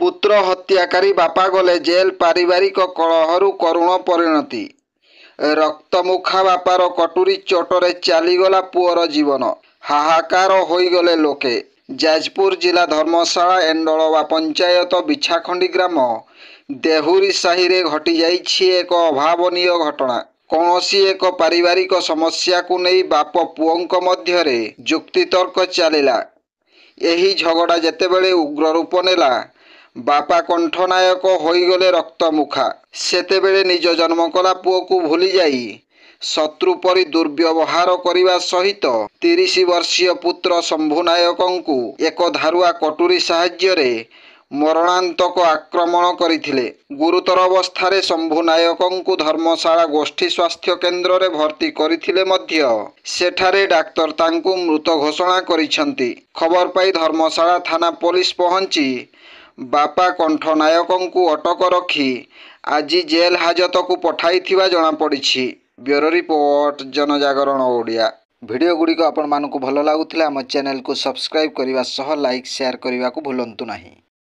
पुत्र हत्याकारी बापा गले जेल पारिवारिक कलहरु करुण परिणति। रक्तमुखा बापार कटुरी चोटरे चलीगला पुअर जीवन। हाहाकार होइगले लोके। जाजपुर जिला धर्मशाला एंडलवा पंचायत बिछाखंडी ग्राम देहुरी साही रे घटी जाइछि एक अभावनीय घटना। कौनसी एक पारिवारिक समस्या को नहीं बाप पुओंक मध्यरे जुक्तितर्क चलिला। एही झगड़ा जेतेबेले उग्र रूप नेला, बापा कंठनायक होइगले रक्तमुखा। सेतेबेले निज जन्म कला पुओ को भूली जाई शत्रु परि दुर्व्यवहार करने सहित 30 वर्षीय पुत्र शंभु नायकंकु एक धारुआ कटुरी साहाय्य रे मरणांतक आक्रमण करथिले। गुरुतर अवस्थारे शंभु नायकंकु धर्मशाला गोष्ठी स्वास्थ्य केन्द्र रे भर्ती करथिले मध्य सेठारे डाक्तर तांकु मृत घोषणा करिसंती। खबर पाई धर्मशाला थाना पुलिस पहुंची बापा कंठनायकंकु अटक रखी आज जेल हाजत को पठाइथिबा जणा पड़िछि। ब्यूरो रिपोर्ट जनजागरण ओडिया। वीडियो गुड़िक आपण मानकु भल लागुथिला हम चैनल को सब्सक्राइब करिवा सह लाइक शेयर करिवा को भूलंतु नाही।